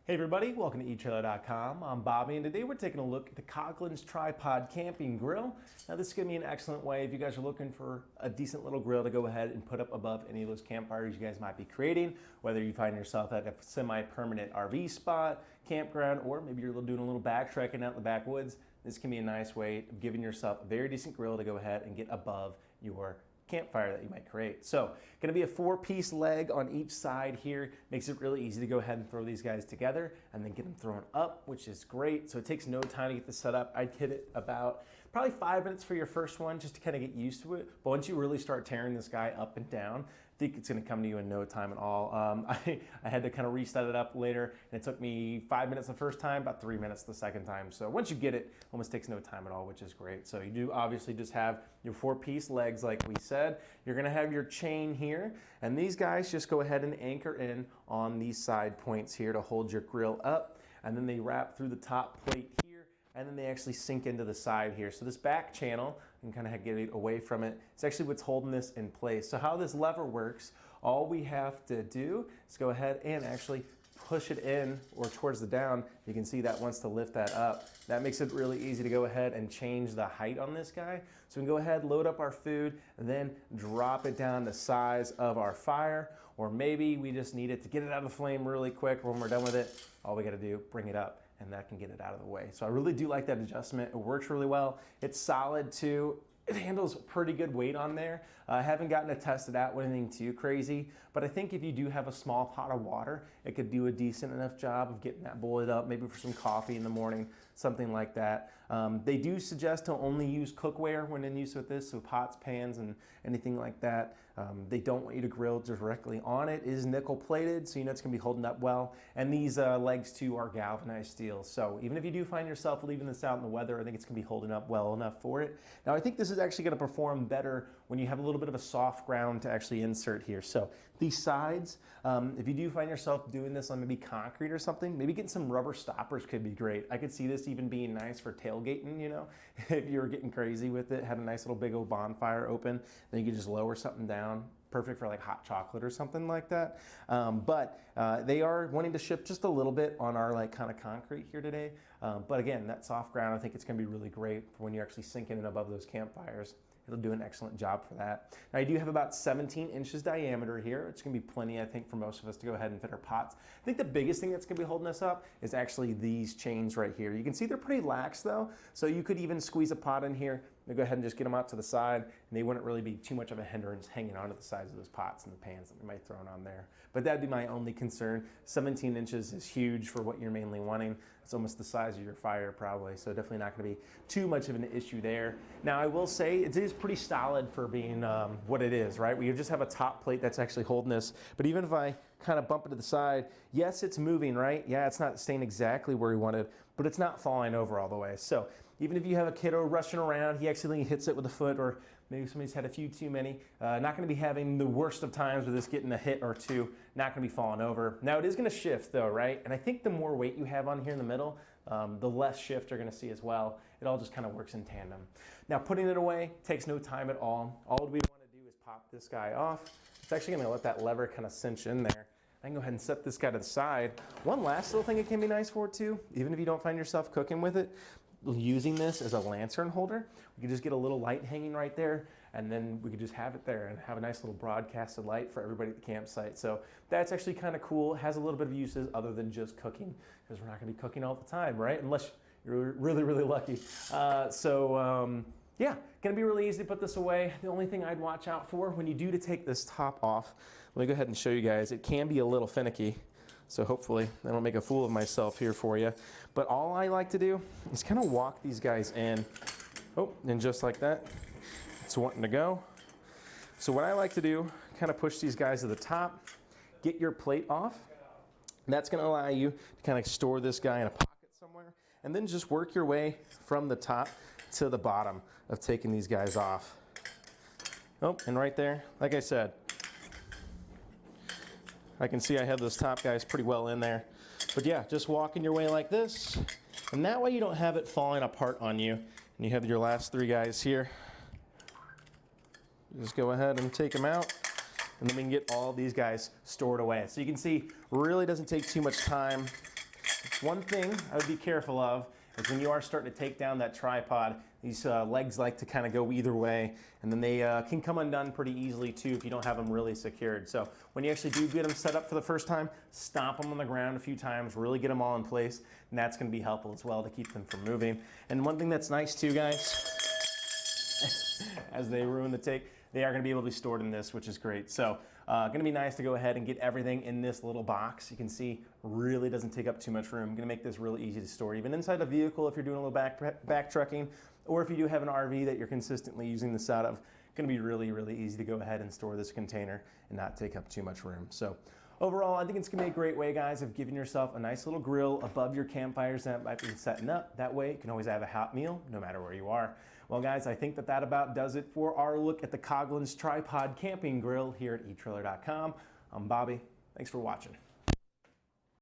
Hey everybody, welcome to etrailer.com. I'm Bobby, and today we're taking a look at the Coghlans Tripod Camping Grill. Now this is going to be an excellent way if you guys are looking for a decent little grill to go ahead and put up above any of those campfires you guys might be creating, whether you find yourself at a semi-permanent RV spot, campground, or maybe you're doing a little backtracking out in the backwoods. This can be a nice way of giving yourself a very decent grill to go ahead and get above your campfire that you might create. So going to be a 4-piece leg on each side here. Makes it really easy to go ahead and throw these guys together and then get them thrown up, which is great. So it takes no time to get this set up. I'd hit it about probably 5 minutes for your first one just to kind of get used to it. But once you really start tearing this guy up and down, I think it's going to come to you in no time at all. I had to kind of reset it up later, and it took me 5 minutes the first time, about 3 minutes the second time. So once you get it, almost takes no time at all, which is great. So you do obviously just have your 4-piece legs like we said. You're going to have your chain here, and these guys just go ahead and anchor in on these side points here to hold your grill up, and then they wrap through the top plate here, and then they actually sink into the side here. So this back channel, and kind of get it away from it, it's actually what's holding this in place. So how this lever works, all we have to do is go ahead and actually push it in or towards the down. You can see that wants to lift that up. That makes it really easy to go ahead and change the height on this guy. So we can go ahead, load up our food, and then drop it down the size of our fire. Or maybe we just need it to get it out of the flame really quick. When we're done with it, all we gotta do, bring it up, and that can get it out of the way. So I really do like that adjustment. It works really well. It's solid too. It handles pretty good weight on there. I haven't gotten to test it out with anything too crazy, but I think if you do have a small pot of water, it could do a decent enough job of getting that boiled up, maybe for some coffee in the morning, something like that. They do suggest to only use cookware when in use with this, so pots, pans, and anything like that. They don't want you to grill directly on it. It is nickel plated, so you know it's gonna be holding up well. And these legs too are galvanized steel. So even if you do find yourself leaving this out in the weather, I think it's gonna be holding up well enough for it. Now I think this is actually going to perform better when you have a little bit of a soft ground to actually insert here. So these sides, if you do find yourself doing this on maybe concrete or something, maybe getting some rubber stoppers could be great. I could see this even being nice for tailgating, you know, if you were getting crazy with it, had a nice little big old bonfire open, then you could just lower something down. Perfect for like hot chocolate or something like that. But they are wanting to ship just a little bit on our like kind of concrete here today. But again, that soft ground, I think it's gonna be really great for when you're actually sinking in above those campfires. It'll do an excellent job for that. Now I do have about 17 inches diameter here. It's gonna be plenty, I think, for most of us to go ahead and fit our pots. I think the biggest thing that's gonna be holding us up is actually these chains right here. You can see they're pretty lax though, so you could even squeeze a pot in here and go ahead and just get them out to the side, and they wouldn't really be too much of a hindrance hanging onto the sides of those pots and the pans that we might throw on there. But that'd be my only concern. 17 inches is huge for what you're mainly wanting. It's almost the size of your fire probably, so definitely not gonna be too much of an issue there. Now I will say it is pretty solid for being what it is, right? We just have a top plate that's actually holding this, but even if I kind of bump it to the side, yes, it's moving, right? Yeah, it's not staying exactly where we wanted, but it's not falling over all the way. So even if you have a kiddo rushing around, he accidentally hits it with a foot, or maybe somebody's had a few too many, not gonna be having the worst of times with this getting a hit or two, not gonna be falling over. Now it is gonna shift though, right? And I think the more weight you have on here in the middle, the less shift you're gonna see as well. It all just kind of works in tandem. Now putting it away takes no time at all. All we wanna do is pop this guy off. It's actually gonna let that lever kind of cinch in there. I can go ahead and set this guy to the side. One last little thing it can be nice for too, even if you don't find yourself cooking with it, using this as a lantern holder, we could just get a little light hanging right there, and then we could just have it there and have a nice little broadcasted light for everybody at the campsite. So that's actually kind of cool. It has a little bit of uses other than just cooking, because we're not gonna be cooking all the time, right? Unless you're really, really lucky. Yeah, gonna be really easy to put this away. The only thing I'd watch out for when you do to take this top off, let me go ahead and show you guys. It can be a little finicky, so hopefully I don't make a fool of myself here for you. But all I like to do is kind of walk these guys in. Oh, and just like that, it's wanting to go. So what I like to do, kind of push these guys to the top, get your plate off. That's gonna allow you to kind of store this guy in a pocket somewhere, and then just work your way from the top to the bottom of taking these guys off. Oh, and right there, like I said, I can see I have those top guys pretty well in there. But yeah, just walking your way like this, and that way you don't have it falling apart on you. And you have your last 3 guys here. Just go ahead and take them out, and then we can get all these guys stored away. So you can see, really doesn't take too much time One thing I would be careful of is when you are starting to take down that tripod, these legs like to kind of go either way, and then they can come undone pretty easily too if you don't have them really secured. So when you actually do get them set up for the first time, stomp them on the ground a few times, really get them all in place, and that's going to be helpful as well to keep them from moving. And one thing that's nice too, guys, as they ruin the take, they are going to be able to be stored in this, which is great. So going to be nice to go ahead and get everything in this little box. You can see really doesn't take up too much room. Going to make this really easy to store, even inside a vehicle if you're doing a little back trucking, or if you do have an RV that you're consistently using this out of. Going to be really, really easy to go ahead and store this container and not take up too much room. So overall, I think it's going to be a great way, guys, of giving yourself a nice little grill above your campfires that might be setting up. That way, you can always have a hot meal no matter where you are. Well, guys, I think that about does it for our look at the Coghlans Tripod Camping Grill here at etrailer.com. I'm Bobby. Thanks for watching.